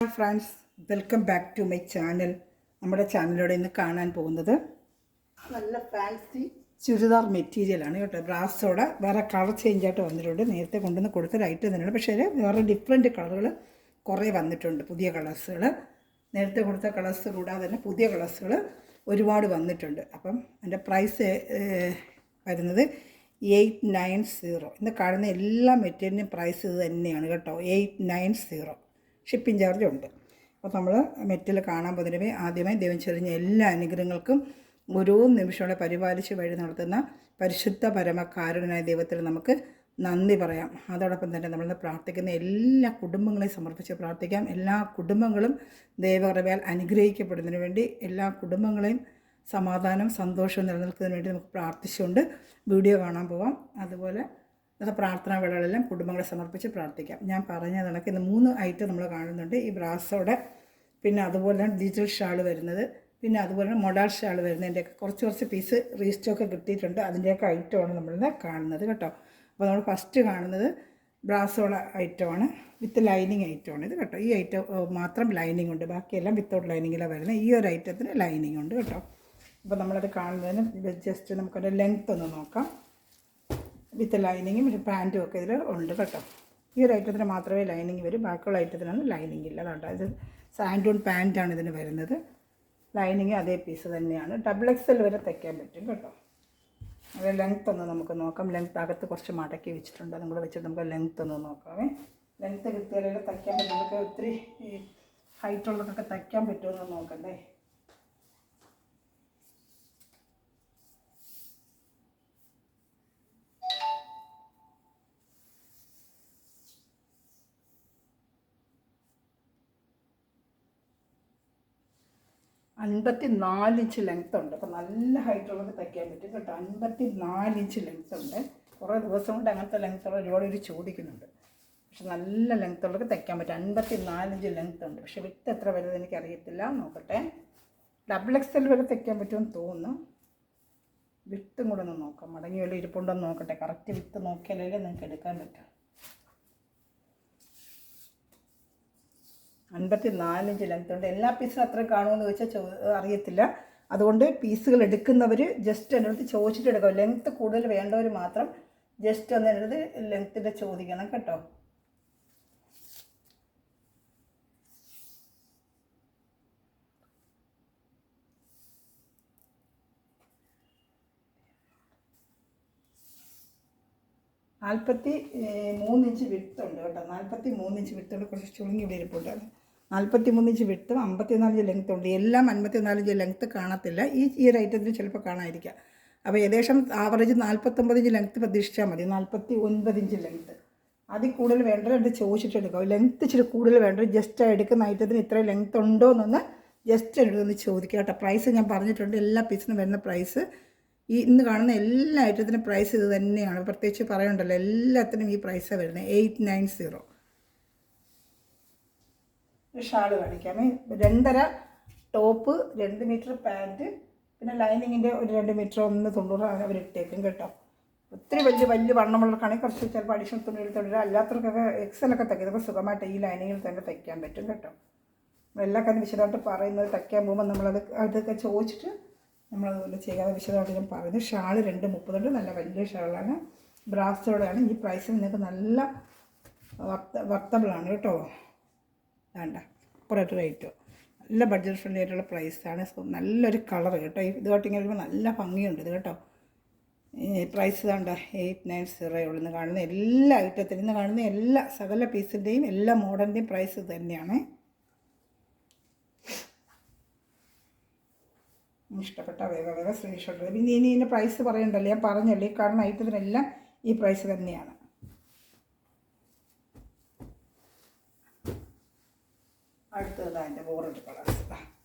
Hi friends, welcome back to my channel. നമ്മുടെ ചാനലിലൂടെ ഇന്ന് കാണാൻ പോകുന്നത് നല്ല ഫാൻസി ചുരിദാർ മെറ്റീരിയലാണ് കേട്ടോ. ബ്രാസോടെ വേറെ കളർ ചേഞ്ച് ആയിട്ട് വന്നിട്ടുണ്ട്. നേരത്തെ കൊണ്ടുവന്ന് കൊടുത്ത ഐറ്റം തന്നെയാണ്, പക്ഷേ വേറെ ഡിഫറെൻറ്റ് കളറുകൾ കുറേ വന്നിട്ടുണ്ട്. പുതിയ കളേഴ്സുകൾ, നേരത്തെ കൊടുത്ത കളേഴ്സ് കൂടാതെ തന്നെ പുതിയ കളേഴ്സുകൾ ഒരുപാട് വന്നിട്ടുണ്ട്. അപ്പം അതിൻ്റെ പ്രൈസ് വരുന്നത് 890. ഇന്ന് കാണുന്ന എല്ലാ മെറ്റീരിയലിനും പ്രൈസ് ഇത് തന്നെയാണ് കേട്ടോ, 890. ഷിപ്പിംഗ് ചാർജ് ഉണ്ട്. അപ്പോൾ നമ്മൾ മെറ്റീരിയൽ കാണാൻ പോകുന്നതിന് ആദ്യമായി ദൈവം ചൊരിഞ്ഞ എല്ലാ അനുഗ്രഹങ്ങൾക്കും ഓരോ നിമിഷത്തോടെ പരിപാലിച്ച് വഴി നടത്തുന്ന പരിശുദ്ധ പരമകാരുണ്യനായ ദൈവത്തിൽ നമുക്ക് നന്ദി പറയാം. അതോടൊപ്പം തന്നെ നമ്മൾ പ്രാർത്ഥിക്കുന്ന എല്ലാ കുടുംബങ്ങളെയും സമർപ്പിച്ച് പ്രാർത്ഥിക്കാം. എല്ലാ കുടുംബങ്ങളും ദൈവകൃപയാൽ അനുഗ്രഹിക്കപ്പെടുന്നതിന് വേണ്ടി എല്ലാ കുടുംബങ്ങളെയും സമാധാനം സന്തോഷവും നിലനിൽക്കുന്നതിന് വേണ്ടി നമുക്ക് പ്രാർത്ഥിച്ചുകൊണ്ട് വീഡിയോ കാണാൻ പോകാം. അതുപോലെ പ്രാർത്ഥനാ വേളകളെല്ലാം കുടുംബങ്ങളെ സമർപ്പിച്ച് പ്രാർത്ഥിക്കാം. ഞാൻ പറഞ്ഞ കണക്ക് ഇന്ന് 3 ഐറ്റം നമ്മൾ കാണുന്നുണ്ട്. ഈ ബ്രാസോടെ, പിന്നെ അതുപോലെ ഡിജിറ്റൽ ഷാൾ വരുന്നത്, പിന്നെ അതുപോലെ മൊഡാൾ ഷാൾ വരുന്നതിൻ്റെയൊക്കെ കുറച്ച് പീസ് റീസ്റ്റോക്ക് കിട്ടിയിട്ടുണ്ട്. അതിൻ്റെയൊക്കെ ഐറ്റമാണ് നമ്മളിന്ന് കാണുന്നത് കേട്ടോ. അപ്പോൾ നമ്മൾ ഫസ്റ്റ് കാണുന്നത് ബ്രാസോടെ ഐറ്റമാണ്, വിത്ത് ലൈനിങ് ഐറ്റമാണ് ഇത് കേട്ടോ. ഈ ഐറ്റം മാത്രം ലൈനിങ് ഉണ്ട്, ബാക്കിയെല്ലാം വിത്തൗട്ട് ലൈനിങ്ങിലാണ് വരുന്നത്. ഈ ഒരു ഐറ്റത്തിന് ലൈനിങ് ഉണ്ട് കേട്ടോ. അപ്പോൾ നമ്മളത് കാണുന്നതിന് ജസ്റ്റ് നമുക്കതിൻ്റെ ലെങ്ത്ത് ഒന്ന് നോക്കാം. വിത്ത് ലൈനിങ്ങും ഒരു പാൻറ്റും ഒക്കെ ഇതിൽ ഉണ്ട് കേട്ടോ. ഈ ഒരു ഐറ്റത്തിന് മാത്രമേ ലൈനിങ് വരും, ബാക്കിയുള്ള ഐറ്റത്തിനൊന്നും ലൈനിങ് ഇല്ല കേട്ടോ. ഇത് സാൻഡൂൺ പാൻറ്റാണ് ഇതിന് വരുന്നത്. ലൈനിങ് അതേ പീസ് തന്നെയാണ്. XXL വരെ തയ്ക്കാൻ പറ്റും കേട്ടോ. അത് ലെങ്ത്ത് ഒന്ന് നമുക്ക് നോക്കാം. ലെങ്ത്ത് അകത്ത് കുറച്ച് മടക്കി വെച്ചിട്ടുണ്ട്, അതും കൂടെ വെച്ചിട്ട് നമുക്ക് ലെങ്ത്ത് ഒന്ന് നോക്കാമേ. ലെങ്ത്ത് കിട്ടിയാലേ തയ്ക്കാൻ പറ്റും. നമുക്ക് ഒത്തിരി ഹൈറ്റുള്ളതൊക്കെ തയ്ക്കാൻ പറ്റുമെന്ന് നോക്കണ്ടേ. $54 ലെങ്ത്ത് ഉണ്ട്. അപ്പോൾ നല്ല ഹൈറ്റുള്ളത് തയ്ക്കാൻ പറ്റും കേട്ടോ. 54 ലെങ്ത്ത് ഉണ്ട്. കുറേ ദിവസം കൊണ്ട് അങ്ങനത്തെ ലെങ്ത്തുള്ള ഒരുപാട് ചോദിക്കുന്നുണ്ട്, പക്ഷെ നല്ല ലെങ്ത്തുള്ളത് തയ്ക്കാൻ പറ്റും. 54 ലെങ്ത്ത് ഉണ്ട്. പക്ഷേ വിത്ത് എത്ര വരുന്നത് എനിക്കറിയത്തില്ല, നോക്കട്ടെ. XXL വരെ തയ്ക്കാൻ പറ്റുമെന്ന് തോന്നുന്നു. വിത്തും കൂടെ ഒന്ന് നോക്കാം, മടങ്ങി വല്ല ഇരിപ്പുണ്ടോന്ന് നോക്കട്ടെ. കറക്റ്റ് വിത്ത് നോക്കിയാലേ നിങ്ങൾക്ക് എടുക്കാൻ പറ്റും. 54 ലെങ്ത്ത് ഉണ്ട്. എല്ലാ പീസിനും അത്ര കാണുമെന്ന് ചോദിച്ചാൽ അറിയത്തില്ല. അതുകൊണ്ട് പീസുകൾ എടുക്കുന്നവർ ജസ്റ്റ് എൻ്റെ അടുത്ത് ചോദിച്ചിട്ട് എടുക്കാം. ലെങ്ത്ത് കൂടുതൽ വേണ്ടവർ മാത്രം ജസ്റ്റ് ഒന്ന് എൻ്റെ അടുത്ത് ലെങ്ത്തിൻ്റെ ചോദിക്കണം കേട്ടോ. $43 വിട്ടുണ്ട് കേട്ടോ. 43 വിത്തുണ്ട്. കുറച്ച് ചുളുങ്ങി ഇവിടെ ഇരിപ്പുണ്ട്. 43 വിത്തും 54 ലെങ്ത്ത് ഉണ്ട്. എല്ലാം 54 ലെങ്ത്ത് കാണത്തില്ല. ഈ ഒരു ഐറ്റത്തിന് ചിലപ്പോൾ കാണാതിരിക്കുക. അപ്പോൾ ഏകദേശം ആവറേജ് 49 ലെങ്ത്ത് പ്രതീക്ഷിച്ചാൽ മതി. 49 ലെങ്ത്ത്. അതിൽ കൂടുതൽ വേണ്ടത് എൻ്റെ ചോദിച്ചിട്ട് എടുക്കാം. ലെങ്ത്ത് ഇച്ചിരി കൂടുതൽ വേണ്ടത് ജസ്റ്റ് എടുക്കുന്ന ഐറ്റത്തിന് ഇത്രയും ലെങ്ത്ത് ഉണ്ടോ എന്നൊന്ന് ജസ്റ്റ് എടുത്തൊന്ന് ചോദിക്കുക കേട്ടോ. പ്രൈസ് ഞാൻ പറഞ്ഞിട്ടുണ്ട്. എല്ലാ പീസിനും വരുന്ന പ്രൈസ്, ഈ ഇന്ന് കാണുന്ന എല്ലാ ഐറ്റത്തിനും പ്രൈസ് ഇത് തന്നെയാണ്. പ്രത്യേകിച്ച് പറയണ്ടല്ലോ, എല്ലാത്തിനും ഈ പ്രൈസാണ് വരുന്നത്. 890. ഷാൾ കാണിക്കാമേ. 2.5 ടോപ്പ്, 2 മീറ്റർ പാൻറ്റ്, പിന്നെ ലൈനിങ്ങിൻ്റെ ഒരു 2 മീറ്റർ 1.90 അവർ ഇട്ടേക്കും കേട്ടോ. ഒത്തിരി വലിയ വണ്ണമുള്ളവർക്കാണെങ്കിൽ കുറച്ച് ചിലപ്പോൾ അഡീഷണൽ തുണി എടുത്തോണ്ടില്ല. അല്ലാത്തവർക്കൊക്കെ XL തയ്ക്കും. ഇതൊക്കെ സുഖമായിട്ട് ഈ ലൈനിങ്ങിൽ തന്നെ തയ്ക്കാൻ പറ്റും കേട്ടോ. എല്ലാ കാര്യം വിശദമായിട്ട് പറയുന്നത് തയ്ക്കാൻ പോകുമ്പോൾ അതൊക്കെ ചോദിച്ചിട്ട് നമ്മളതുപോലെ ചെയ്യാതെ വിശദമായിട്ട് ഞാൻ പറയുന്നത്. ഷാൾ 2.30 നല്ല വലിയ ഷാളാണ്. ബ്രാസോടെയാണ്. ഈ പ്രൈസിന് നിങ്ങൾക്ക് നല്ല വർത്തബിളാണ് കേട്ടോ. വേണ്ട കുറേ റേറ്റോ, നല്ല ബഡ്ജറ്റ് ഫ്രണ്ട്ലി ആയിട്ടുള്ള പ്രൈസാണ്. നല്ലൊരു കളർ കേട്ടോ. ഇതുമായിട്ട് ഇങ്ങനെ വരുമ്പോൾ നല്ല ഭംഗിയുണ്ട് ഇത് കേട്ടോ. പ്രൈസ് വേണ്ട 890 ഉള്ളൂ. ഇന്ന് കാണുന്ന എല്ലാ ഐറ്റത്തിനും, ഇന്ന് കാണുന്ന എല്ലാ സകല പീസിൻ്റെയും എല്ലാ മോഡലിൻ്റെയും പ്രൈസ് ഇത് തന്നെയാണ്. ഇഷ്ടപ്പെട്ട വേഗം സ്ക്രീൻഷോട്ട്. പിന്നെ ഇതിൻ്റെ പ്രൈസ് പറയണ്ടല്ലോ, ഞാൻ പറഞ്ഞല്ലോ. ഈ കാണുന്ന ഐറ്റത്തിനെല്ലാം ഈ പ്രൈസ് തന്നെയാണ്. അടുത്തത് അതിൻ്റെ വേറൊരു കളേഴ്സ്,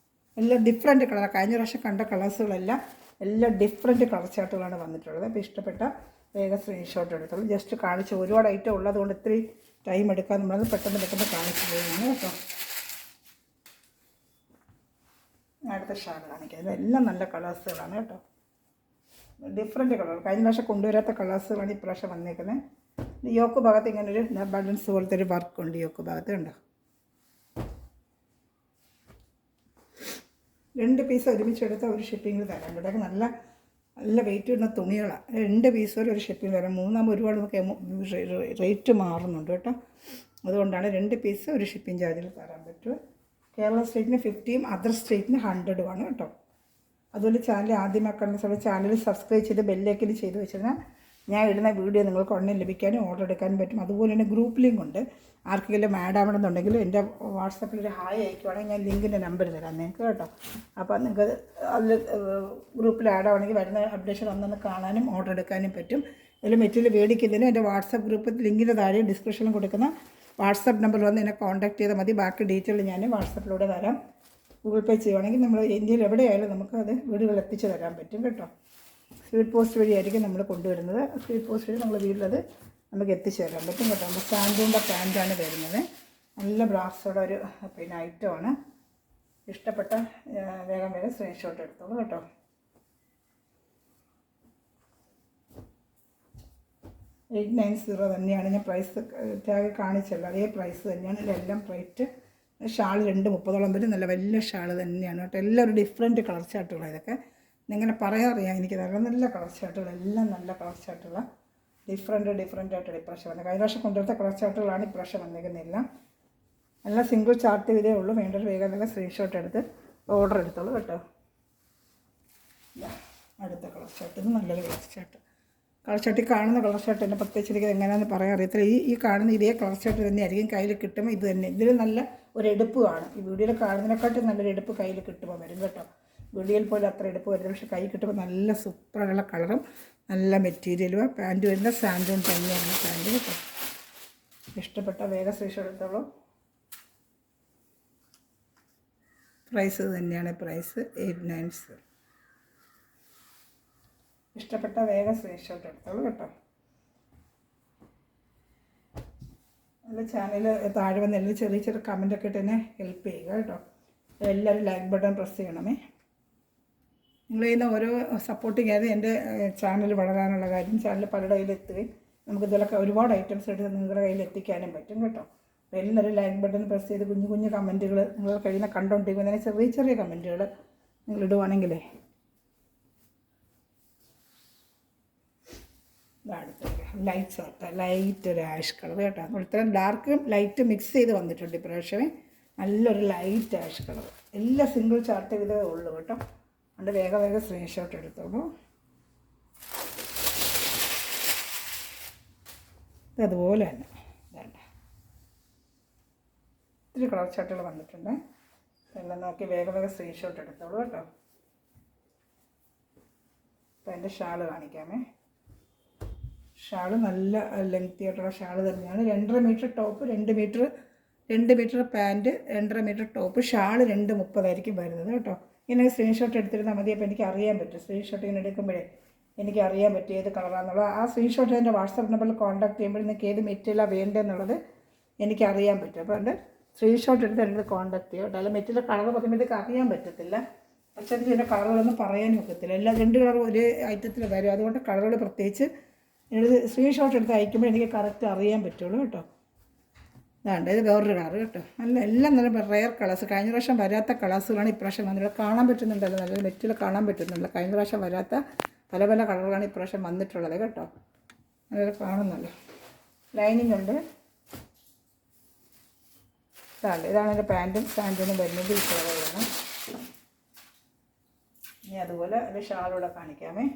എല്ലാം ഡിഫറെൻറ്റ് കളർ. കഴിഞ്ഞ പ്രാവശ്യം കണ്ട കളേഴ്സുകളെല്ലാം എല്ലാം ഡിഫറെൻറ്റ് കളർ ചാർട്ടുകളാണ് വന്നിട്ടുള്ളത്. അപ്പോൾ ഇഷ്ടപ്പെട്ട വേഗം സ്ക്രീൻഷോട്ട് എടുത്തോളൂ. ജസ്റ്റ് കാണിച്ച് ഒരുപാട് ഐറ്റം ഉള്ളതുകൊണ്ട് ഇത്തിരി ടൈം എടുക്കാൻ നമ്മളത് പെട്ടെന്ന് കാണിച്ചു പോകുന്നു കേട്ടോ. അടുത്ത ഷാൾ കാണിക്കുന്നത് എല്ലാം നല്ല കളേഴ്സുകളാണ് കേട്ടോ. ഡിഫറെൻറ്റ് കളർ, കഴിഞ്ഞ പ്രാവശ്യം കൊണ്ടുവരാത്ത കളേഴ്സുകളാണ് ഇപ്രാവശ്യം വന്നേക്കുന്നത്. യോക്ക് ഭാഗത്ത് ഇങ്ങനൊരു ബാലൻസ് പോലത്തെ ഒരു വർക്കുണ്ട് യോക്ക് ഭാഗത്ത്. കണ്ടോ, 2 പീസ് ഒരുമിച്ചെടുത്താൽ ഒരു ഷിപ്പിങ്ങിൽ തരാം. ഇവിടെയൊക്കെ നല്ല നല്ല വെയിറ്റ് വരുന്ന തുണികളാണ്. 2 പീസ് വരെ ഒരു ഷിപ്പിംഗ് തരാം. 3 ഒരുപാട് നമുക്ക് റേറ്റ് മാറുന്നുണ്ട് കേട്ടോ. അതുകൊണ്ടാണ് 2 പീസ് ഒരു ഷിപ്പിംഗ് ചാർജിൽ തരാൻ പറ്റുമോ. കേരള സ്റ്റേറ്റിന് 50, അതർ സ്റ്റേറ്റിന് 100 ആണ് കേട്ടോ. അതുപോലെ ചാനൽ ആദ്യമാക്കുന്ന ചാനൽ സബ്സ്ക്രൈബ് ചെയ്ത് ബെല്ലൈക്കൻ ചെയ്ത് വെച്ചിരുന്നാൽ ഞാൻ ഇടുന്ന വീഡിയോ നിങ്ങൾക്ക് ഉടനെ ലഭിക്കാനും ഓർഡർ എടുക്കാനും പറ്റും. അതുപോലെ തന്നെ ഗ്രൂപ്പ് ലിങ്ക് ഉണ്ട്. ആർക്കെങ്കിലും ആഡ് ആവണമെന്നുണ്ടെങ്കിൽ എൻ്റെ വാട്സാപ്പിൽ ഒരു ഹായ് അയക്കുവാണെങ്കിൽ ഞാൻ ലിങ്കിൻ്റെ നമ്പർ തരാം നിങ്ങൾക്ക് കേട്ടോ. അപ്പോൾ നിങ്ങൾക്ക് അതിൽ ഗ്രൂപ്പിൽ ആഡ് ആവണമെങ്കിൽ വരുന്ന അപ്ഡേഷൻ ഒന്നൊന്ന് കാണാനും ഓർഡർ എടുക്കാനും പറ്റും. ഇതിൽ മെറ്റീരിയൽ മേടിക്കുന്നതിന് എൻ്റെ വാട്സാപ്പ് ഗ്രൂപ്പ് ലിങ്കിൻ്റെ താഴെ ഡിസ്ക്രിപ്ഷനിൽ കൊടുക്കുന്ന വാട്സാപ്പ് നമ്പർ വന്ന് എന്നെ കോൺടാക്ട് ചെയ്താൽ മതി. ബാക്കി ഡീറ്റെയിൽ ഞാൻ വാട്സാപ്പിലൂടെ തരാം. ഗൂഗിൾ പേ ചെയ്യുവാണെങ്കിൽ നമ്മൾ ഇന്ത്യയിൽ എവിടെയായാലും നമുക്ക് അത് വീടുകളിൽ എത്തിച്ച് തരാൻ പറ്റും കേട്ടോ. സ്പീഡ് പോസ്റ്റ് വഴിയായിരിക്കും നമ്മൾ കൊണ്ടുവരുന്നത്. സ്പീഡ് പോസ്റ്റ് വഴി നമ്മൾ വീട്ടിലത് നമുക്ക് എത്തിച്ചു തരാൻ പറ്റും കേട്ടോ. നമ്മൾ സാൻഡൂണിൻ്റെ പാൻറ്റാണ് വരുന്നത്. നല്ല ബ്രാസോടെ ഒരു പിന്നെ ഐറ്റമാണ്. ഇഷ്ടപ്പെട്ട വേഗം വേഗം സ്ക്രീൻഷോട്ട് എടുത്തോളൂ കേട്ടോ. $890 തന്നെയാണ്. ഞാൻ പ്രൈസ് ടാഗ് കാണിച്ചല്ലോ, അതേ പ്രൈസ് തന്നെയാണ്. ഇതെല്ലാം റേറ്റ്. ഷാൾ 230 വരും. നല്ല വലിയ ഷാൾ തന്നെയാണ് കേട്ടോ. എല്ലാവരും ഡിഫറെൻറ്റ് കളർ ചാർട്ടുകളാണ് ഇതൊക്കെ. ഇങ്ങനെ പറയാറിയാം എനിക്ക്. നല്ല നല്ല കളർ ചാർട്ടുകൾ, എല്ലാം നല്ല കളർ ചാർട്ടുകൾ, ഡിഫറെൻറ്റ് ആയിട്ട് ഇപ്രാവശ്യം വന്നത്. കഴിഞ്ഞ പ്രാവശ്യം കൊണ്ടുവരുന്ന കളർ ചാർട്ടുകളാണ് ഇപ്രാവശ്യം വന്നിരിക്കുന്നില്ല. നല്ല സിംഗിൾ ചാർട്ട് ഇതേ ഉള്ളൂ. വേണ്ടൊരു വേഗം നല്ല സ്ക്രീൻഷോട്ട് എടുത്ത് ഓർഡർ എടുത്തോളൂ കേട്ടോ. അടുത്ത കളർ ചാർട്ട്, ഇത് നല്ലൊരു കളർ ചാർട്ട്. കളർ ചാർട്ട് കാണുന്ന കളർ ചാർട്ട് തന്നെ പ്രത്യേകിച്ച് എനിക്ക് എങ്ങനെയാണെന്ന് പറയാൻ അറിയത്തില്ല. ഈ കാണുന്ന ഇതേ കളർ ചാർട്ട് തന്നെയായിരിക്കും കയ്യിൽ കിട്ടുമ്പോൾ ഇത് തന്നെ. ഇതിൽ നല്ല ഒരു എടുപ്പ് കാണും. ഈ വീഡിയോയിൽ കാണുന്നതിനെക്കാട്ടും നല്ലൊരു എടുപ്പ് കയ്യിൽ കിട്ടുമ്പോൾ വരും കേട്ടോ. വീഡിയോയിൽ പോലും അത്ര എടുപ്പ് വരുന്നത്, പക്ഷേ കൈ കിട്ടുമ്പോൾ നല്ല സൂപ്പറായിട്ടുള്ള കളറും നല്ല മെറ്റീരിയലും. പാൻറ്റ് വരുന്ന സാൻഡൂൺ തന്നെയാണ് പാൻറ്റ് കേട്ടോ. ഇഷ്ടപ്പെട്ട വേഗം സ്ക്രീൻഷോട്ട് എടുത്തോളൂ. പ്രൈസ് തന്നെയാണ്, പ്രൈസ് $890. ഇഷ്ടപ്പെട്ട വേഗം സ്ക്രീൻഷോട്ട് എടുത്തോളൂ കേട്ടോ. നല്ല ചാനൽ താഴെ വന്ന് എല്ലാം ചെറിയ ചെറിയ കമൻറ്റൊക്കെ ഇട്ട് എന്നെ ഹെൽപ്പ് ചെയ്യുക കേട്ടോ. എല്ലാവരും ലൈക്ക് ബട്ടൺ പ്രസ് ചെയ്യണമേ. നിങ്ങൾ ചെയ്യുന്ന ഓരോ സപ്പോർട്ടിങ് ആയത് എൻ്റെ ചാനൽ വളരാനുള്ള കാര്യം. ചാനൽ പലരുടെ കയ്യിലെത്തുകയും നമുക്ക് ഇതിലൊക്കെ ഒരുപാട് ഐറ്റംസ് എടുത്ത് നിങ്ങളുടെ കയ്യിൽ എത്തിക്കാനും പറ്റും കേട്ടോ. അപ്പോൾ എല്ലാവരും ലൈക്ക് ബട്ടൺ പ്രസ് ചെയ്ത് കുഞ്ഞു കുഞ്ഞു കമൻറ്റുകൾ നിങ്ങൾ കഴിയുന്ന കണ്ടുകൊണ്ടിരിക്കുന്നതിന് ചെറിയ ചെറിയ കമൻറ്റുകൾ നിങ്ങൾ ഇടുവാണെങ്കിലേ. അടുത്ത ലൈറ്റ് ഷർട്ട്, ലൈറ്റ് ഒരു ആഷ് കളർ കേട്ടോ. നമ്മൾ ഇത്രയും ഡാർക്കും ലൈറ്റ് മിക്സ് ചെയ്ത് വന്നിട്ടുണ്ട് ഇപ്രാവശ്യമേ. നല്ലൊരു ലൈറ്റ് ആഷ് കളർ. എല്ലാ സിംഗിൾ ചാർട്ട് ഇതേ ഉള്ളൂ കേട്ടോ. അതുകൊണ്ട് വേഗം വേഗം സ്ക്രീൻഷോട്ട് എടുത്തോളൂ. ഇതതുപോലെ തന്നെ വേണ്ട ഇത്തിരി കളർ ചാർട്ടുകൾ വന്നിട്ടുണ്ട്. എല്ലാം നോക്കി വേഗം വേഗം സ്ക്രീൻഷോട്ട് എടുത്തോളൂ കേട്ടോ. അപ്പോൾ എൻ്റെ ഷാള് കാണിക്കാമേ. ഷാള് നല്ല ലെങ്തി ആയിട്ടുള്ള ഷാള് തന്നെയാണ്. 2.5 metre top, 2 metre pant, 2.5 metre top. Shawl 230 വരുന്നത് കേട്ടോ. ഇങ്ങനെ സ്ക്രീൻഷോട്ട് എടുത്തിരുന്നാൽ മതി. അപ്പോൾ എനിക്ക് അറിയാൻ പറ്റും. സ്ക്രീൻഷോട്ട് ഇങ്ങനെ എടുക്കുമ്പോഴേ എനിക്ക് അറിയാൻ പറ്റും ഏത് കളറാണെന്നുള്ളത്. ആ സ്ക്രീൻഷോട്ട് എൻ്റെ വാട്സാപ്പ് നമ്പറിൽ കോൺടാക്ട് ചെയ്യുമ്പോൾ നിങ്ങൾക്ക് ഏത് മെറ്റീരിയലാണ് വേണ്ടതെന്നുള്ളത് എനിക്ക് അറിയാൻ പറ്റും. അപ്പോൾ എൻ്റെ സ്ക്രീൻഷോട്ട് എടുത്ത് എൻ്റെ കോൺടാക്ട് ചെയ്യും കേട്ടോ. അല്ല മെറ്റീരിയൽ കളർ പറയുമ്പോഴത്തേക്ക് അറിയാൻ പറ്റത്തില്ല. പക്ഷേ എനിക്ക് ഇതിൻ്റെ കളറുകളൊന്നും പറയാനും ഒക്കത്തില്ല. എല്ലാം 2 കളർ ഒരേ ഐറ്റത്തിൽ വരും. അതുകൊണ്ട് കളറുകൾ പ്രത്യേകിച്ച് എടുത്ത് സ്ക്രീൻഷോട്ട് എടുത്ത് അയക്കുമ്പോൾ എനിക്ക് കറക്റ്റ് അറിയാൻ പറ്റുള്ളൂ കേട്ടോ. ഇതാണ്ട് ഇത് വേറൊരു കളർ കേട്ടോ. നല്ല എല്ലാം നല്ല റെയർ കളേഴ്സ്. കഴിഞ്ഞ പ്രാവശ്യം വരാത്ത കളേഴ്സുകളാണ് ഇപ്രാവശ്യം വന്നിട്ടുള്ളത്. കാണാൻ പറ്റുന്നുണ്ടല്ലോ, നല്ല മെറ്റീരിയൽ കാണാൻ പറ്റുന്നുണ്ടല്ലോ. കഴിഞ്ഞ പ്രാവശ്യം വരാത്ത പല പല കളറുകളാണ് ഇപ്രാവശ്യം വന്നിട്ടുള്ളത് കേട്ടോ. നല്ല കാണുന്നല്ലോ. ലൈനിങ് ഉണ്ട്. ഇതാണ് എൻ്റെ പാൻറ്റും സാൻഡൂണും വരുന്നത്. ഈ കളറാണ്. ഇനി അതുപോലെ ഒരു ഷാളൂടെ കാണിക്കാമേ.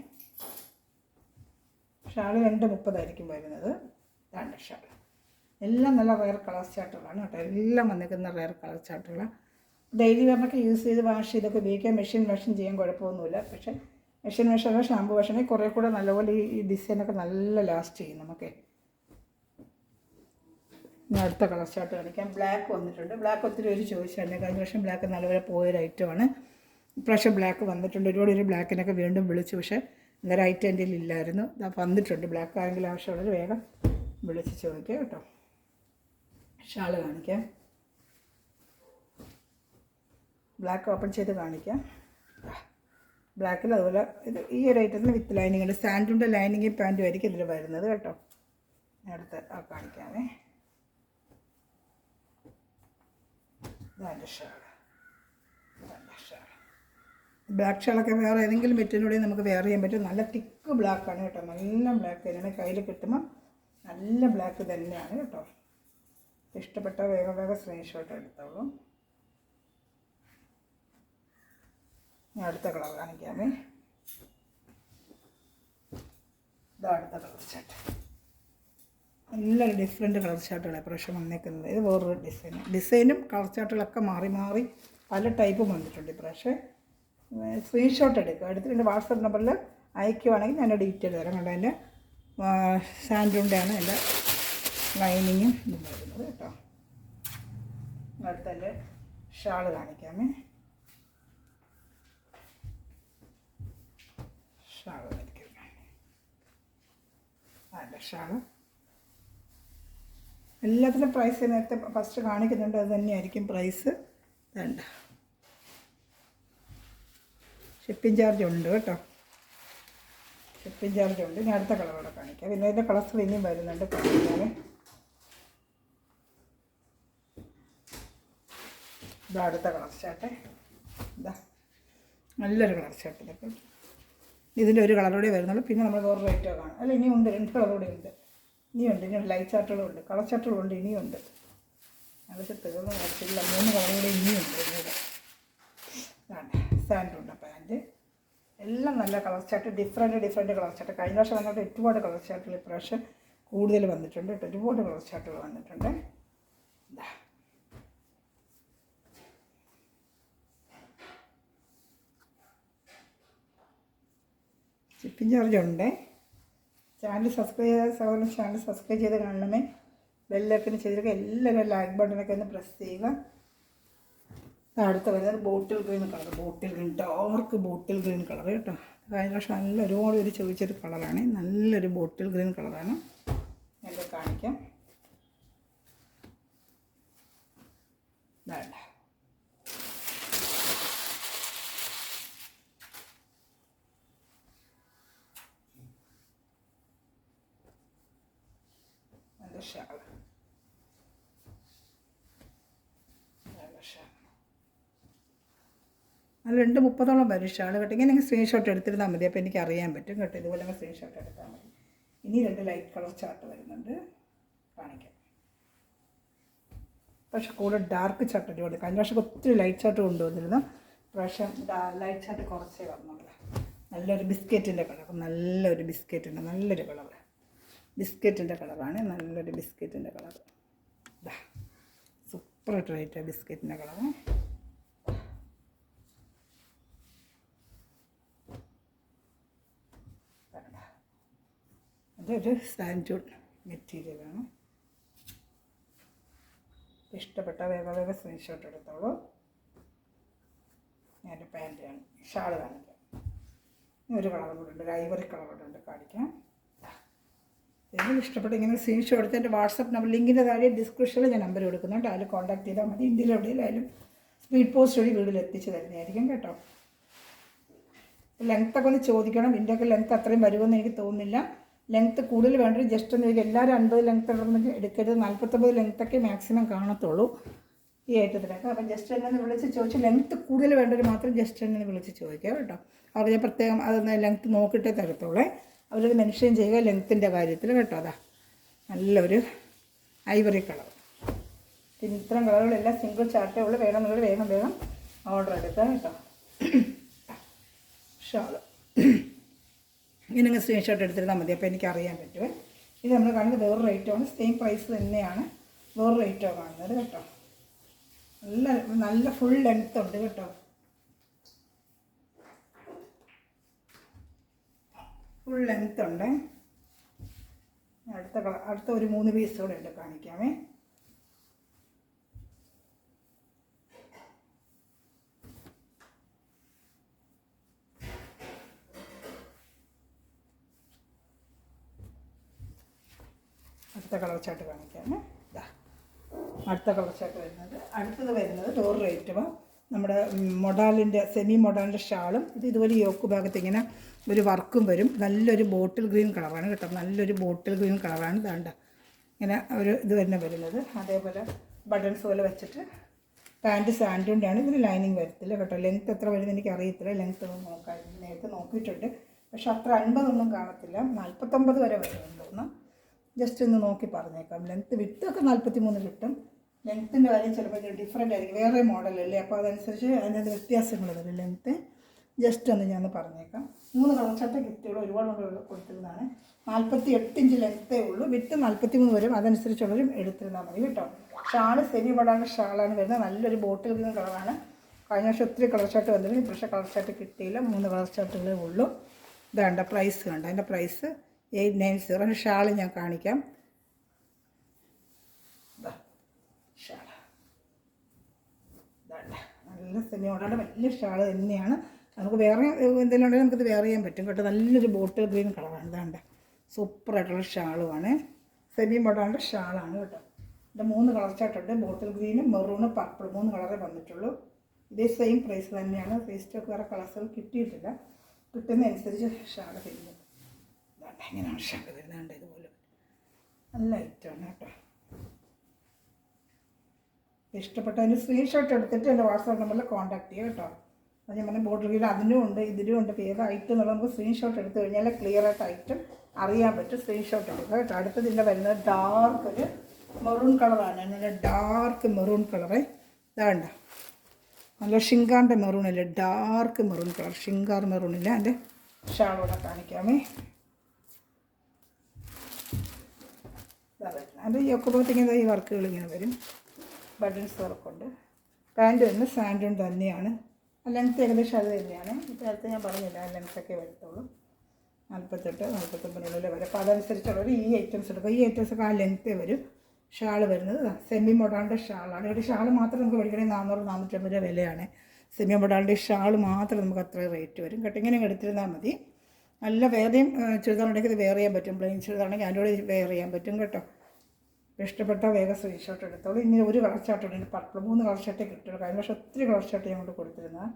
ഷാള് 230 വരുന്നത്. ഇതാണ് ഷാൾ. എല്ലാം നല്ല റെയർ കളർ ചാർട്ടുകളാണ് കേട്ടോ. എല്ലാം വന്നിരിക്കുന്ന റെയർ കളർ ചാർട്ടുകളാണ്. ഡെയിലി വെയറിനൊക്കെ യൂസ് ചെയ്ത് വാഷ് ചെയ്തൊക്കെ ഉപയോഗിക്കാം. മെഷീൻ വാഷും ചെയ്യാൻ കുഴപ്പമൊന്നുമില്ല. പക്ഷേ മെഷീൻ വാഷല്ല, ഷാമ്പു വാഷാണെങ്കിൽ കുറേ കൂടെ നല്ലപോലെ ഈ ഡിസൈനൊക്കെ നല്ല ലാസ്റ്റ് ചെയ്യും നമുക്ക്. ഇനി അടുത്ത കളർ ചാർട്ട് കാണിക്കാം. ബ്ലാക്ക് വന്നിട്ടുണ്ട്. ബ്ലാക്ക് ഒത്തിരി പേര് ചോദിച്ചായിരുന്നു. കഴിഞ്ഞ വർഷം ബ്ലാക്ക് നല്ലപോലെ പോയൊരു ഐറ്റമാണ്. ഇപ്രാവശ്യം ബ്ലാക്ക് വന്നിട്ടുണ്ട്. ഒരുപാട് ഒരു ബ്ലാക്കിനൊക്കെ വീണ്ടും വിളിച്ചു. പക്ഷേ ഇന്നൊരു ഐറ്റം എൻ്റെ ഇല്ലായിരുന്നു. അത് വന്നിട്ടുണ്ട്. ബ്ലാക്ക് ആണെങ്കിൽ ആവശ്യമുള്ളത് വേഗം വിളിച്ച് ചോദിക്കുക കേട്ടോ. ഷാള് കാണിക്കാം. ബ്ലാക്ക് ഓപ്പൺ ചെയ്ത് കാണിക്കാം. ബ്ലാക്കിൽ അതുപോലെ ഇത് ഈ ഒരു ഐറ്റത്തിന് വിത്ത് ലൈനിങ് ഉണ്ട്. സാൻഡൂണിൻ്റെ ലൈനിങ്ങും പാൻറ്റും ആയിരിക്കും ഇതിൽ വരുന്നത് കേട്ടോ. അടുത്ത് കാണിക്കാമേ. ഇതാണ് ഷാൾ. ബ്ലാക്ക് ഷാളൊക്കെ വേറെ ഏതെങ്കിലും മെറ്റീരിയലൂടെ നമുക്ക് വെയർ ചെയ്യാൻ പറ്റും. നല്ല തിക്ക് ബ്ലാക്കാണ് കേട്ടോ, നല്ല ബ്ലാക്ക് തന്നെയാണ്. കയ്യിൽ കിട്ടുമ്പോൾ നല്ല ബ്ലാക്ക് തന്നെയാണ് കേട്ടോ. ഇഷ്ടപ്പെട്ട വേഗം വേഗം സ്ക്രീൻഷോട്ട് എടുത്തോളൂ. ഞാൻ അടുത്ത കളർ കാണിക്കാമേ. ഇതാ അടുത്ത കളർ ചാർട്ട്. നല്ലൊരു ഡിഫറെൻറ്റ് കളർ ചാർട്ടുകളാണ് പ്രാവശ്യം വന്നേക്കുന്നത്. ഇത് വേറൊരു ഡിസൈനും കളർ ചാർട്ടുകളൊക്കെ മാറി മാറി പല ടൈപ്പും വന്നിട്ടുണ്ട് ഇപ്രാവശ്യം. സ്ക്രീൻഷോട്ട് എടുക്കുക, എടുത്തിട്ട് വാട്സപ്പ് നമ്പറിൽ അയക്കുവാണെങ്കിൽ ഞാൻ ഡീറ്റെയിൽ തരാം. കണ്ടോ, എൻ്റെ സാൻഡൂണ്ടാണ് എൻ്റെ ലൈനിങ്ങും ഇതും വരുന്നത് കേട്ടോ. അടുത്തതിൻ്റെ ഷാള് കാണിക്കാമേ. ഷാള് വരയ്ക്കാം. അതിൻ്റെ ഷാള് എല്ലാത്തിനും പ്രൈസ് നേരത്തെ ഫസ്റ്റ് കാണിക്കുന്നുണ്ട്, അത് തന്നെയായിരിക്കും പ്രൈസ്. വേണ്ട ഷിപ്പിംഗ് ചാർജ് ഉണ്ട് കേട്ടോ, ഷിപ്പിംഗ് ചാർജ് ഉണ്ട്. ഞാൻ അടുത്ത കളറോടെ കാണിക്കാം. പിന്നെ അതിൻ്റെ കളർസ് ഇനിയും വരുന്നുണ്ട് കാണിക്കാൻ. ഇതാ അടുത്ത കളർ ചാർട്ട്. ഇതാ നല്ലൊരു കളർ ചാർട്ട്. ഇതൊക്കെ ഇതിൻ്റെ ഒരു കളറോടെ വരുന്നുള്ളൂ. പിന്നെ നമ്മൾ വേറെ റേറ്റോ കാണാം. അല്ല ഇനിയും ഉണ്ട്, 2 കളറോടെ ഉണ്ട്. ഇനിയുണ്ട്, ഇനി ലൈറ്റ് ചാർട്ടുകളും ഉണ്ട്, കളർ ചാർട്ടുകളും ഉണ്ട്, ഇനിയുണ്ട്. അതൊക്കെ തീർന്നു ആവശ്യമില്ല. 3 കളറോടെ ഇനിയുണ്ട്. സാൻഡുണ്ട് പാൻറ്റ്. എല്ലാം നല്ല colour chart, different colour chart. കഴിഞ്ഞ വർഷം വന്നിട്ട് ഒരുപാട് കളർ ചാർട്ടുകൾ ഇപ്രാവശ്യം കൂടുതൽ വന്നിട്ടുണ്ട് കേട്ടോ. ഒരുപാട് കളർ ചാർട്ടുകൾ വന്നിട്ടുണ്ട്. ഷിപ്പിംഗ് ചാർജ് ഉണ്ട്. ചാനൽ സബ്സ്ക്രൈബ് ചെയ്ത സഹോദരൻ ചാനൽ സബ്സ്ക്രൈബ് ചെയ്ത് കാണണമേ. ബെല്ലൈക്കൺ ചെയ്തിട്ട് എല്ലാവരും ലൈക്ക് ബട്ടണൊക്കെ ഒന്ന് പ്രസ് ചെയ്യുക. അടുത്ത വരുന്നത് bottle green colour. Bottle green, dark bottle green colour കേട്ടോ. കഴിഞ്ഞ പ്രാവശ്യം നല്ല ഒരുപാട് പേര് ചോദിച്ചൊരു കളറാണ്. നല്ലൊരു ബോട്ടിൽ ഗ്രീൻ കളറാണ്. ഞാൻ കാണിക്കാം. വേണ്ട നല്ല ഷാൾ, നല്ല ഷാൾ. നല്ല 2:30 വരും ഷാൾ കേട്ടോ. ഇങ്ങനെ നിങ്ങൾ സ്ക്രീൻഷോട്ട് എടുത്തിരുന്നാൽ മതി, അപ്പോൾ എനിക്ക് അറിയാൻ പറ്റും കേട്ടോ. ഇതുപോലെ നിങ്ങൾ സ്ക്രീൻഷോട്ട് എടുത്താൽ മതി. ഇനി 2 ലൈറ്റ് കളർ ചാർട്ട് വരുന്നുണ്ട്, കാണിക്കാം. പക്ഷെ കൂടെ ഡാർക്ക് ചാർട്ട് ഒരുപാട്. കഴിഞ്ഞ വർഷം ഒത്തിരി ലൈറ്റ് ചാർട്ട് കൊണ്ടുവന്നിരുന്നു. പ്രാവശ്യം ലൈറ്റ് ചാർട്ട് കുറച്ചേ വന്നുള്ളൂ. നല്ലൊരു ബിസ്ക്കറ്റിൻ്റെ കളർ, നല്ലൊരു ബിസ്ക്കറ്റിൻ്റെ നല്ലൊരു കളർ, ബിസ്ക്കറ്റിൻ്റെ കളറാണ്. നല്ലൊരു ബിസ്ക്കറ്റിൻ്റെ കളർ. സൂപ്പർ റേറ്റ് ബിസ്ക്കറ്റിൻ്റെ കളർ. അതൊരു സാൻഡൂൺ മെറ്റീരിയലാണ്. ഇഷ്ടപ്പെട്ട വേഗം സ്ക്രീൻഷോട്ട് എടുത്തോളൂ. ഞാൻ പാൻറ്റാണ്. ഷാൾ കാണിക്കാം. ഒരു കളർ കൂടെ ഉണ്ട്, ഒരു ഐവറി കളർ കൂടെ ഉണ്ട്, കാണിക്കാം. ഏതെങ്കിലും ഇഷ്ടപ്പെട്ട് ഇങ്ങനെ സ്ക്രീൻഷോട്ട് എടുത്ത് എൻ്റെ വാട്സപ്പ് നമ്പർ ലിങ്കിൻ്റെ താഴെ ഡിസ്ക്രിപ്ഷനിൽ ഞാൻ നമ്പർ കൊടുക്കുന്നുണ്ട്. അതിൽ കോൺടാക്ട് ചെയ്താൽ മതി. ഇന്ത്യയിൽ എവിടെയെങ്കിലും സ്പീഡ് പോസ്റ്റ് വഴി വീട്ടിൽ എത്തിച്ച് തരുന്നതായിരിക്കും കേട്ടോ. ലെങ്ത്തൊക്കെ ഒന്ന് ചോദിക്കണം. ഇതിൻ്റെയൊക്കെ ലെങ്ത്ത് അത്രയും വരുമെന്ന് എനിക്ക് തോന്നുന്നില്ല. ലെങ്ത്ത് കൂടുതൽ വേണ്ടത് ജസ്റ്റ് ഒന്ന് എല്ലാവരും 50 ലെങ്ത്ത് ഉള്ളതെന്ന് എടുക്കരുത്. 49 ലെങ്ത്തൊക്കെ മാക്സിമം കാണത്തുള്ളൂ ഈ ഐറ്റത്തിനൊക്കെ. അപ്പം ജസ്റ്റ് എന്നെ വിളിച്ച് ചോദിച്ച് ലെങ്ത്ത് കൂടുതൽ വേണ്ടവർ മാത്രം ജസ്റ്റ് എന്നെ വിളിച്ച് ചോദിക്കുക കേട്ടോ. അവർ ഞാൻ പ്രത്യേകം അതൊന്ന് ലെങ്ത്ത് നോക്കിയിട്ടേ തരത്തുള്ളൂ. അവരത് മെൻഷൻ ചെയ്യുക ലെങ്ത്തിൻ്റെ കാര്യത്തിൽ കേട്ടോ. അതാ നല്ലൊരു ഐവറി കളർ. പിന്നെ ഇത്തരം കളറുകളെല്ലാം സിംഗിൾ ചാർട്ടേ ഉള്ളൂ. വേണമെന്നുള്ളത് വേഗം ഓർഡർ എടുക്കാം കേട്ടോ. ഷാള് ഇങ്ങനെ സ്ക്രീൻഷോട്ട് എടുത്തിരുന്നാൽ മതി, അപ്പോൾ എനിക്ക് അറിയാൻ പറ്റുമേ. ഇത് നമ്മൾ കാണുന്നത് വേറെ റേറ്റാണ്. സെയിം പ്രൈസ് തന്നെയാണ്, വേറെ റേറ്റാണ് കാണുന്നത് കേട്ടോ. നല്ല ഫുൾ ലെങ്ത്ത് ഉണ്ട് കേട്ടോ. ഫുൾ ലെങ്ത്ത് ഉണ്ട്. അടുത്ത ഒരു 3 പീസ് കൂടെ ഉണ്ട്, കാണിക്കാമേ. അടുത്ത കളർ ചാർട്ട് കാണിക്കാമേ. അടുത്ത കളർ ചാർട്ട് അടുത്തത് വരുന്നത് വേറെ റേറ്റും നമ്മുടെ മൊഡാലിൻ്റെ സെമി മൊഡാലിൻ്റെ ഷാളും. ഇതുപോലെ യോക്ക് ഭാഗത്ത് ഇങ്ങനെ ഒരു വർക്കും വരും. നല്ലൊരു ബോട്ടിൽ ഗ്രീൻ കളറാണ് കേട്ടോ. നല്ലൊരു ബോട്ടിൽ ഗ്രീൻ കളറാണ്. ഇതാണ്ട ഇങ്ങനെ ഒരു ഇത് തന്നെ വരുന്നത്. അതേപോലെ ബട്ടൺസ് പോലെ വെച്ചിട്ട് പാൻറ്റ് സാൻഡൂൻ്റെയാണ്. ഇതിന് ലൈനിങ് വരത്തില്ല കേട്ടോ. ലെങ്ത്ത് എത്ര വരുന്നത് എനിക്ക് അറിയത്തില്ല. ലെങ്ത്ത് ഒന്നും നോക്കാമായിരുന്നു, നേരത്തെ നോക്കിയിട്ടുണ്ട്. പക്ഷെ അത്ര 50 കാണത്തില്ല, 49 വരെ വരുന്നുണ്ട്. ഒന്ന് ജസ്റ്റ് ഒന്ന് നോക്കി പറഞ്ഞേക്കാം. ലെങ്ത്ത് വിത്തൊക്കെ 43 കിട്ടും. ലെങ്ത്തിൻ്റെ കാര്യം ചിലപ്പോൾ ഡിഫറെൻ്റ് ആയിരിക്കും, വേറെ മോഡലല്ലേ, അപ്പോൾ അതനുസരിച്ച് അതിനകത്ത് വ്യത്യാസങ്ങൾ വരും. ലെങ്ത്ത് ജസ്റ്റ് ഒന്ന് ഞാൻ പറഞ്ഞേക്കാം. 3 കളർ ചട്ട കിറ്റുകൾ ഒരുപാട് കൊടുത്തിരുന്നതാണ്. 48 ഇഞ്ച് ലെങ്ത്തേ ഉള്ളൂ, വിത്ത് 43 വരും. അതനുസരിച്ചുള്ളവരും എടുത്തിരുന്നാൽ മതി കേട്ടോ. ഷാള് സെമി മോഡാണ് ഷാളാണ് വരുന്നത്. നല്ലൊരു ബോട്ടിൽ ഗ്രീൻ കളറാണ്. കഴിഞ്ഞ വർഷം ഒത്തിരി കളർ ചാർട്ട് വന്നിരുന്നു, പക്ഷേ കളർ ചാർട്ട് കിട്ടിയില്ല. 3 കളർ ചാർട്ടുകളേ ഉള്ളൂ. ഇതാണ്ട പ്രൈസ് കണ്ട, അതിൻ്റെ പ്രൈസ് 890. ഷാള് ഞാൻ കാണിക്കാം. ഷാള് ഇതാണ്ട നല്ല സെമി മോഡാണ്, വലിയ ഷാള് തന്നെയാണ്. നമുക്ക് വേറെ എന്തെങ്കിലും ഉണ്ടെങ്കിൽ നമുക്കിത് വേറെ ചെയ്യാൻ പറ്റും കേട്ടോ. നല്ലൊരു ബോട്ടിൽ ഗ്രീൻ കളറാണ്. ഇതാണ്ട സൂപ്പറായിട്ടുള്ള ഷാളുമാണ്. സെമി മോഡാണ് ഷാളാണ് കേട്ടോ. ഇത് 3 കളർ ചാർട്ടുണ്ട്. ബോട്ടിൽ ഗ്രീനും മെറൂണ് പർപ്പിൾ 3 കളറേ വന്നിട്ടുള്ളൂ. ഇതേ സെയിം പ്രൈസ് തന്നെയാണ്. ഫേസ്റ്റൊക്കെ വേറെ കളേഴ്സുകൾ കിട്ടിയിട്ടില്ല. കിട്ടുന്നതനുസരിച്ച് ഷാള് തരുന്നത്. ഇതാണ്ട് ഇങ്ങനെയാണ് ഷാള് വരുന്നത്. ഇതുപോലെ നല്ല ഐറ്റമാണ് കേട്ടോ. ഇഷ്ടപ്പെട്ടതിന് സ്ക്രീൻഷോട്ട് എടുത്തിട്ട് എൻ്റെ വാട്സാപ്പ് നമ്പറിൽ കോൺടാക്ട് ചെയ്യുക കേട്ടോ. അത് ഞാൻ പറഞ്ഞ ബോർഡർ ഗീഡ് അതിനും ഉണ്ട് ഇതിനും ഉണ്ട്. ഏത് ഐറ്റം എന്നുള്ളത് നമുക്ക് സ്ക്രീൻഷോട്ട് എടുത്ത് കഴിഞ്ഞാൽ ക്ലിയർ ആയിട്ട് ഐറ്റം അറിയാൻ പറ്റും. സ്ക്രീൻഷോട്ട് എടുക്കുക കേട്ടോ. അടുത്തത് ഇതിൻ്റെ വരുന്നത് ഡാർക്ക് ഒരു മെറൂൺ കളറാണ്. നല്ല ഡാർക്ക് മെറൂൺ കളറ്. ഇതാണ്ട നല്ല ഷിങ്കാറിൻ്റെ മെറൂണില്ല, ഡാർക്ക് മെറൂൺ കളർ, ഷിങ്കാർ മെറൂണില്ല. എൻ്റെ ഷാളോടെ കാണിക്കാമേ. അതിൻ്റെ യൊക്കപ്പോഴത്തേക്കും ഈ വർക്കുകൾ ഇങ്ങനെ വരും. ബട്ടൺസ് വർക്കുണ്ട്. പാൻറ്റ് വരുന്ന സാൻഡൂൺ തന്നെയാണ്. ലെങ്ത്ത് ഏകദേശം അത് തന്നെയാണ്. ഇപ്പോൾ നേരത്തെ ഞാൻ പറഞ്ഞില്ല, ലെങ്ത്തൊക്കെ വരത്തുള്ളൂ. 48-49 വരെ. അപ്പോൾ അതനുസരിച്ചുള്ളവർ ഈ ഐറ്റംസ് എടുക്കുക. ഈ ഐറ്റംസൊക്കെ ആ ലെങ്ത്തേ വരും. ഷാൾ വരുന്നത് സെമി മൊഡാളിൻ്റെ ഷാളാണ്. ഒരു ഷാൾ മാത്രം നമുക്ക് മേടിക്കണമെങ്കിൽ 400-450 രൂപ വിലയാണ്. സെമി മൊഡാളിൻ്റെ ഷാൾ മാത്രം നമുക്ക് അത്ര റേറ്റ് വരും കേട്ടോ. ഇങ്ങനെ എടുത്തിരുന്നാൽ മതി. നല്ല വേറെയും ചുരിദാറുണ്ടെങ്കിൽ ഇത് വെയർ ചെയ്യാൻ പറ്റും. പ്ലെയിൻ ചുരിദാറുണ്ടെങ്കിൽ അതിൻ്റെ കൂടെ വെയർ ചെയ്യാൻ പറ്റും കേട്ടോ. ഇഷ്ടപ്പെട്ട വേഗം സ്ക്രീൻഷോട്ട് എടുത്തോളൂ. ഇനി ഒരു കളർ ചാർട്ടുണ്ട്, പർപ്പിൾ 3 കളർ ചാർട്ടേ കിട്ടുള്ളൂ. കഴിഞ്ഞ വർഷം ഒത്തിരി കളർ ചാർട്ട് ഞാൻ കൊണ്ട് കൊടുത്തിരുന്നത്.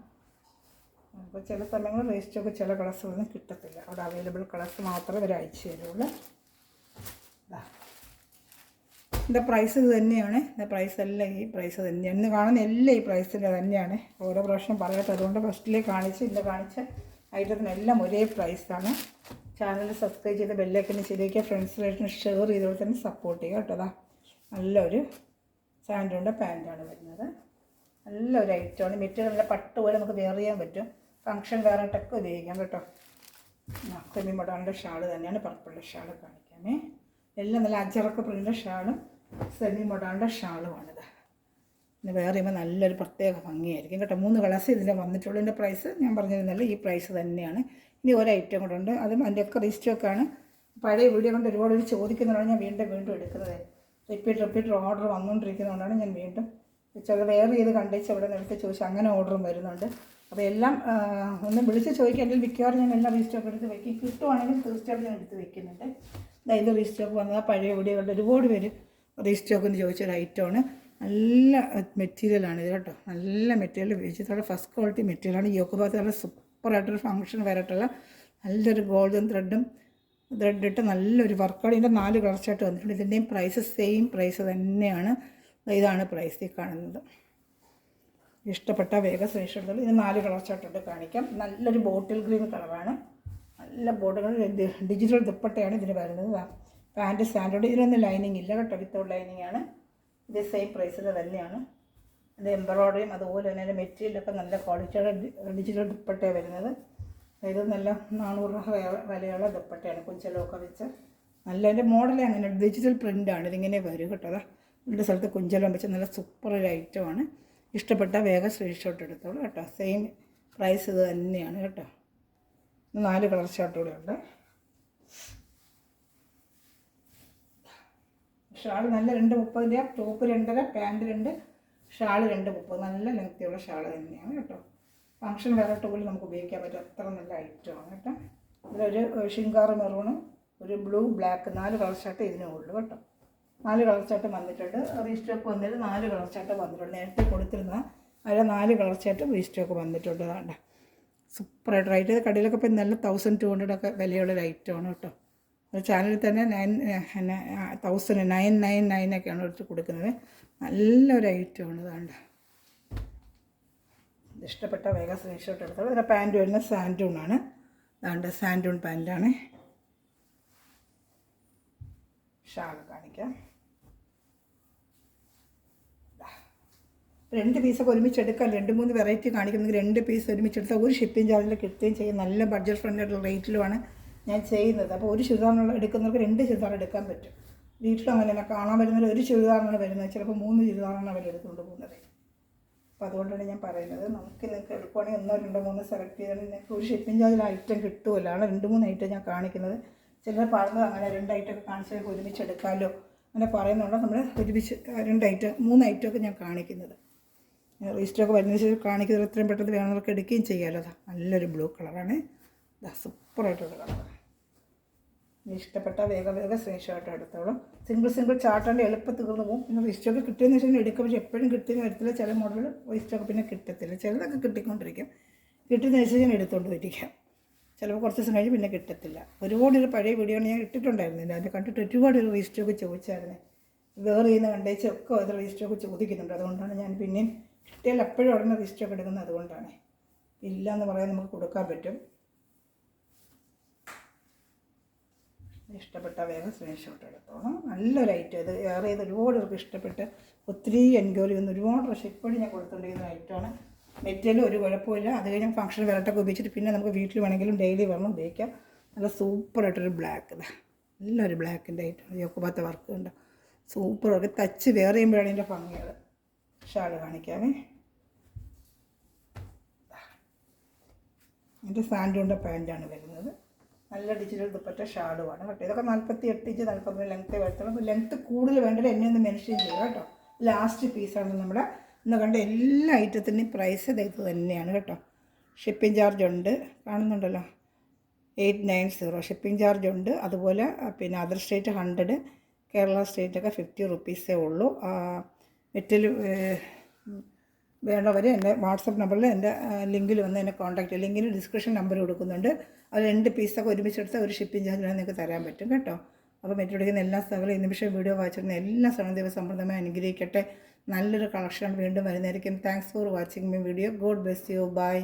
അപ്പോൾ ചില സമയങ്ങളിൽ വേസ്റ്റൊക്കെ ചില കളേഴ്സൊന്നും കിട്ടത്തില്ല. അവിടെ അവൈലബിൾ കളേഴ്സ് മാത്രമേ ഒരു അയച്ചു തരുള്ളൂ. ഇതിൻ്റെ പ്രൈസ് ഇത് തന്നെയാണ്. ഇതിൻ്റെ പ്രൈസ് എല്ലാം ഈ പ്രൈസ് തന്നെയാണ്. ഇന്ന് കാണുന്ന എല്ലാം ഈ പ്രൈസിൻ്റെ തന്നെയാണ്. ഓരോ പ്രാവശ്യം പറയട്ടെ, അതുകൊണ്ട് ഫസ്റ്റിലേ ഇന്ന് കാണിച്ച ഐറ്റത്തിനെല്ലാം ഒരേ പ്രൈസാണ്. ചാനൽ സബ്സ്ക്രൈബ് ചെയ്ത് ബെല്ലൈക്കന് ശരിയാക്കിയ ഫ്രണ്ട്സിലായിട്ട് ഷെയർ ചെയ്തോടെ തന്നെ സപ്പോർട്ട് ചെയ്യുക കേട്ടോ. അതാ നല്ലൊരു സാൻഡൂണിൻ്റെ പാൻറ്റാണ് വരുന്നത്. നല്ലൊരു ഐറ്റമാണ്. മെറ്റീരിയലിൻ്റെ പട്ട് പോലെ നമുക്ക് വെയർ ചെയ്യാൻ പറ്റും. ഫങ്ഷൻ വേറായിട്ടൊക്കെ ഉപയോഗിക്കാം കേട്ടോ. സെമി മോഡാളിൻ്റെ ഷാള് തന്നെയാണ്. പർപ്പിളിൻ്റെ ഷാള് കാണിക്കാമേ. എല്ലാം നല്ല അജറക്ക പ്രിൻ്റിൻ്റെ ഷാളും സെമി മോഡാളിൻ്റെ ഷാളുമാണിത്. പിന്നെ വേറെ ചെയ്യുമ്പോൾ നല്ലൊരു പ്രത്യേക ഭംഗിയായിരിക്കും കേട്ടോ. 3 കളേഴ്സ് ഇതിൻ്റെ വന്നിട്ടുള്ളൂ. ഇതിൻ്റെ പ്രൈസ് ഞാൻ പറഞ്ഞിരുന്നല്ലോ, ഈ പ്രൈസ് തന്നെയാണ്. ഇനി ഒരു ഐറ്റം കൂടെ ഉണ്ട്, അതും അതിൻ്റെയൊക്കെ റീസ്റ്റോക്കാണ്. പഴയ വീഡിയോ കൊണ്ട് ഒരുപാട് ചോദിക്കുന്നതുകൊണ്ടാണ് ഞാൻ വീണ്ടും എടുക്കുന്നത്. റിപ്പീറ്റ് ഓർഡർ വന്നുകൊണ്ടിരിക്കുന്നതുകൊണ്ടാണ് ഞാൻ വീണ്ടും ചില വെയർ ചെയ്ത് കണ്ടേച്ച് അവിടെ നിന്ന് എടുത്ത് ചോദിച്ചു, അങ്ങനെ ഓർഡറും വരുന്നുണ്ട്. അപ്പോൾ എല്ലാം ഒന്ന് വിളിച്ച് ചോദിക്കുക. അല്ലെങ്കിൽ മിക്കവാറും ഞാൻ എല്ലാം റീസ്റ്റോക്ക് എടുത്ത് വയ്ക്കും. കിട്ടുവാണെങ്കിൽ തീർച്ചയായിട്ടും ഞാൻ എടുത്ത് വയ്ക്കുന്നുണ്ട്. ഇത് റീസ്റ്റോക്ക് വന്നത് പഴയ വീഡിയോകളുടെ ഒരുപാട് പേര് റീസ്റ്റോക്ക് എന്ന് ചോദിച്ചൊരു ഐറ്റമാണ്. നല്ല മെറ്റീരിയലാണ് ഇത് കേട്ടോ. നല്ല മെറ്റീരിയൽ ഉപയോഗിച്ചിട്ടുള്ള ഫസ്റ്റ് ക്വാളിറ്റി മെറ്റീരിയലാണ്. ഈ യോക്ക് ഭാഗത്ത് നല്ല സൂപ്പറായിട്ടൊരു ഫങ്ഷൻ വരായിട്ടുള്ള നല്ലൊരു ഗോൾഡൻ ത്രെഡ് ഇട്ട് നല്ലൊരു വർക്കാണ്. ഇതിൻ്റെ 4 കളർ ചാർട്ട് വന്നിട്ടുണ്ട്. ഇതിൻ്റെയും പ്രൈസ് സെയിം പ്രൈസ് തന്നെയാണ്. ഇതാണ് പ്രൈസ് ഈ കാണുന്നത്. ഇഷ്ടപ്പെട്ട വേഗം സ്ക്രീൻഷോട്ട്. ഇത് 4 കളർ ചാർട്ടുണ്ട്, കാണിക്കാം. നല്ലൊരു ബോട്ടിൽ ഗ്രീൻ കളറാണ്. നല്ല ബോട്ടിൽ ഡിജിറ്റൽ ദുപ്പട്ടയാണ് ഇതിന് വരുന്നത്. Pant standard. ഇതിനൊന്നും ലൈനിങ് ഇല്ല കേട്ടോ, വിത്തൗട്ട് ലൈനിങ് ആണ്. ഇത് സെയിം പ്രൈസിൽ തന്നെയാണ്. ഇത് എംബ്രോയ്ഡറിയും അതുപോലെ തന്നെ അതിൻ്റെ മെറ്റീരിയലൊക്കെ നല്ല ക്വാളിറ്റിയുടെ ഡിജിറ്റൽ ദുപ്പട്ടയാണ് വരുന്നത്. ഇത് നല്ല 400 വിലയുള്ള ദുപ്പട്ടയാണ്, കുഞ്ചലമൊക്കെ വെച്ച്. നല്ല അതിൻ്റെ മോഡലേ അങ്ങനെ ഡിജിറ്റൽ പ്രിൻ്റാണ്. ഇതിങ്ങനെ വരും കേട്ടോ. അതാ രണ്ട് സ്ഥലത്ത് കുഞ്ചലം വെച്ച് നല്ല സൂപ്പർ ഒരു ഐറ്റമാണ്. ഇഷ്ടപ്പെട്ട വേഗം സ്ക്രീൻഷോട്ട് എടുത്തോളൂ കേട്ടോ. സെയിം പ്രൈസ് ഇത് തന്നെയാണ് കേട്ടോ. 4 കളർ ഷർട്ടുകൂടെ ഉണ്ട്. ഷാൾ നല്ല 230 ടോപ്പ് 2.5, പാൻറ്റ് 2, ഷാൾ 230. നല്ല ലെങ്ത്തിയുള്ള ഷാൾ തന്നെയാണ് കേട്ടോ. ഫങ്ഷൻ വേറെ പോലും നമുക്ക് ഉപയോഗിക്കാൻ പറ്റും, അത്ര നല്ല ഐറ്റമാണ് കേട്ടോ. ഇതിലൊരു ഷിങ്കാർ മെറൂണും ഒരു ബ്ലൂ ബ്ലാക്ക് 4 കളർ ഷർട്ട് ഇതിനേ ഉള്ളൂ കേട്ടോ. 4 കളർ ചാർട്ട് വന്നിട്ടുണ്ട്. റീസ്റ്റോക്ക് വന്നിട്ട് 4 കളർ ചാർട്ട് വന്നിട്ടുണ്ട്. നേരത്തെ കൊടുത്തിരുന്ന അതിൽ 4 കളർ ചാർട്ട് റീസ്റ്റോക്ക് വന്നിട്ടുണ്ട്. അതാണ്ട് സൂപ്പറായിട്ട് റേറ്റ് ചെയ്ത് കടയിലൊക്കെ ഇപ്പം നല്ല 1200 വിലയുള്ള ഐറ്റമാണ് കേട്ടോ. ചാനലിൽ തന്നെ 999 ഒക്കെയാണ് എടുത്ത് കൊടുക്കുന്നത്. നല്ലൊരു ഐറ്റമാണ്. അതാണ്ട് ഇഷ്ടപ്പെട്ട വേഗം സ്ക്രീൻഷോട്ട് എടുത്തോളൂ. ഇതിൻ്റെ പാൻറ്റ് വരുന്നത് സാൻഡൂണാണ്. അതുകൊണ്ട് സാൻഡൂൺ പാൻറ്റാണ്. ഷാൾ കാണിക്കാം. 2 പീസൊക്കെ ഒരുമിച്ചെടുക്കാം. 2-3 വെറൈറ്റി കാണിക്കുന്നെങ്കിൽ 2 പീസ് ഒരുമിച്ചെടുത്താൽ ഒരു ഷിപ്പിംഗ് ചാർജിൽ കിട്ടുകയും ചെയ്യും. നല്ല ബഡ്ജറ്റ് ഫ്രണ്ട്ലി റേറ്റിലുമാണ് ഞാൻ ചെയ്യുന്നത്. അപ്പോൾ ഒരു ചുരിദാറിനുള്ള എടുക്കുന്നവർക്ക് 2 ചുരിദാർ എടുക്കാൻ പറ്റും. വീട്ടിലും അങ്ങനെ തന്നെ കാണാൻ വരുന്നത് ഒരു ചുരിദാറാണ് വരുന്നത്, ചിലപ്പോൾ 3 ചുരിദാറാണ് അവർ എടുത്തുകൊണ്ട് പോകുന്നത്. അപ്പോൾ അതുകൊണ്ടാണ് ഞാൻ പറയുന്നത്, നിങ്ങൾക്ക് എടുക്കുവാണെങ്കിൽ 1, 2, 3 സെലക്ട് ചെയ്താൽ നിങ്ങൾക്ക് ഒരു ഷിപ്പിംഗ് ചാർജിൽ ഐറ്റം കിട്ടുമല്ലോ. ആണ് 2-3 ഐറ്റം ഞാൻ കാണിക്കുന്നത്. ചിലർ പറയുന്നത് അങ്ങനെ 2 ഐറ്റമൊക്കെ കാണിച്ചാൽ ഒരുമിച്ചെടുക്കാമല്ലോ അങ്ങനെ പറയുന്നുണ്ട്. നമ്മൾ ഒരുമിച്ച് 2 ഐറ്റം 3 ഐറ്റമൊക്കെ ഞാൻ കാണിക്കുന്നത്. റീസ്റ്റൊക്കെ വരുന്ന ശേഷം കാണിക്കുന്നത് എത്രയും പെട്ടെന്ന് വേണമെന്നൊക്കെ എടുക്കുകയും ചെയ്യാമല്ലോ. നല്ലൊരു ബ്ലൂ കളറാണ്. സൂപ്പറായിട്ടുള്ള കളറാണ്. ഇഷ്ടപ്പെട്ട വേഗം സ്ക്രീൻഷോട്ട് എടുത്തോളും. സിംഗിൾ ചാർട്ടാണ്ട് എളുപ്പം തീർന്നു പോകും. പിന്നെ റീസ്റ്റൊക്കെ കിട്ടിയെന്ന് വെച്ചാൽ എടുക്കും. പക്ഷേ എപ്പോഴും കിട്ടിയെന്ന് വരത്തില്ല. ചില മോഡൽ റീസ്റ്റൊക്കെ പിന്നെ കിട്ടത്തില്ല. ചിലതൊക്കെ കിട്ടിക്കൊണ്ടിരിക്കും. കിട്ടുന്ന വെച്ചാൽ ഞാൻ എടുത്തുകൊണ്ട് വരിക്കാം. ചിലപ്പോൾ കുറച്ച് ദിവസം കഴിഞ്ഞ് പിന്നെ കിട്ടത്തില്ല. ഒരുപാട് പഴയ വീഡിയോ ഞാൻ ഇട്ടിട്ടുണ്ടായിരുന്നില്ല. അത് കണ്ടിട്ട് ഒരുപാട് റീസ്റ്റൊക്കെ ചോദിച്ചായിരുന്നു. വേറെ ചെയ്യുന്ന കണ്ടേച്ചൊക്കെ അത് റീസ്റ്റൊക്കെ ചോദിക്കുന്നുണ്ട്. അതുകൊണ്ടാണ് ഞാൻ പിന്നെയും കിട്ടിയാൽ എപ്പോഴും ഉടനെ റീസ്റ്റൊക്കെ എടുക്കുന്നത്. അതുകൊണ്ടാണ്. ഇല്ല എന്ന് പറയാൻ നമുക്ക് കൊടുക്കാൻ പറ്റും. ഇഷ്ടപ്പെട്ട വേഗം സ്ക്രീൻഷോട്ട് എടുത്തോണം. നല്ലൊരു ഐറ്റം ഇത്. വേറെ ഇത് ഒരുപാട് പേർക്ക് ഇഷ്ടപ്പെട്ട് ഒത്തിരി എൻക്വയറി വന്ന് ഒരുപാട് പ്രാവശ്യം ഇപ്പോഴും ഞാൻ കൊടുത്തുകൊണ്ടിരിക്കുന്ന ഐറ്റമാണ്. മെറ്റീരിയൽ ഒരു കുഴപ്പമില്ല. അത് കഴിഞ്ഞ് ഫംഗ്ഷൻ വെറൈറ്റൊക്കെ ഉപയോഗിച്ചിട്ട് പിന്നെ നമുക്ക് വീട്ടിൽ വേണമെങ്കിലും ഡെയിലി വേണം ഉപയോഗിക്കാം. നല്ല സൂപ്പറായിട്ടൊരു ബ്ലാക്ക് ഇത് നല്ലൊരു ബ്ലാക്കിൻ്റെ ഐറ്റമാണ്. യോക്കുപാത്ത വർക്ക് ഉണ്ട്. Super work. തച്ച് വേറെ ചെയ്യുമ്പോഴാണ് ഇതിൻ്റെ ഭംഗികൾ. ഷാൾ കാണിക്കാമേ. എൻ്റെ സാൻഡൂണിൻ്റെ പാൻറ്റാണ് വരുന്നത്. നല്ല ഡിജിറ്റൽ ദുപ്പറ്റ ഷാളുമാണ് കേട്ടോ. ഇതൊക്കെ 48 ഇഞ്ച് 40 ലെങ്ത്ത് വരത്തുള്ളൂ. അപ്പോൾ ലെങ്ത്ത് കൂടുതൽ വേണ്ടത് എന്നെ ഒന്ന് മെൻഷൻ ചെയ്യുക കേട്ടോ. ലാസ്റ്റ് പീസാണ് നമ്മുടെ ഇന്ന് കണ്ട എല്ലാ ഐറ്റത്തിൻ്റെയും പ്രൈസ് ഇത് തന്നെയാണ് കേട്ടോ. ഷിപ്പിംഗ് ചാർജ് ഉണ്ട്, കാണുന്നുണ്ടല്ലോ, 890 ഷിപ്പിംഗ് ചാർജ് ഉണ്ട്. അതുപോലെ പിന്നെ അതർ സ്റ്റേറ്റ് 100, കേരള സ്റ്റേറ്റൊക്കെ 50 റുപ്പീസേ ഉള്ളൂ. മെറ്റൽ വേണ്ടവർ എൻ്റെ വാട്സപ്പ് നമ്പറിൽ എൻ്റെ ലിങ്കിൽ വന്ന് എന്നെ കോൺടാക്ട് ചെയ്യുക. ലിങ്കിന് ഡിസ്ക്രിപ്ഷൻ നമ്പർ കൊടുക്കുന്നുണ്ട്. അത് 2 പീസൊക്കെ ഒരുമിച്ചെടുത്താൽ ഒരു ഷിപ്പിംഗ് ചാർജ് നിങ്ങൾക്ക് തരാൻ പറ്റും കേട്ടോ. അപ്പോൾ മെറ്റെടുക്കുന്ന എല്ലാ സ്ഥലങ്ങളും ഈ നിമിഷം വീഡിയോ വായിച്ചിരുന്ന എല്ലാ സ്ഥലവും ദൈവം സമൃദ്ധമായി അനുഗ്രഹിക്കട്ടെ. നല്ലൊരു കളക്ഷൻ വീണ്ടും വരുന്നതായിരിക്കും. Thanks for watching my video. God bless you. By.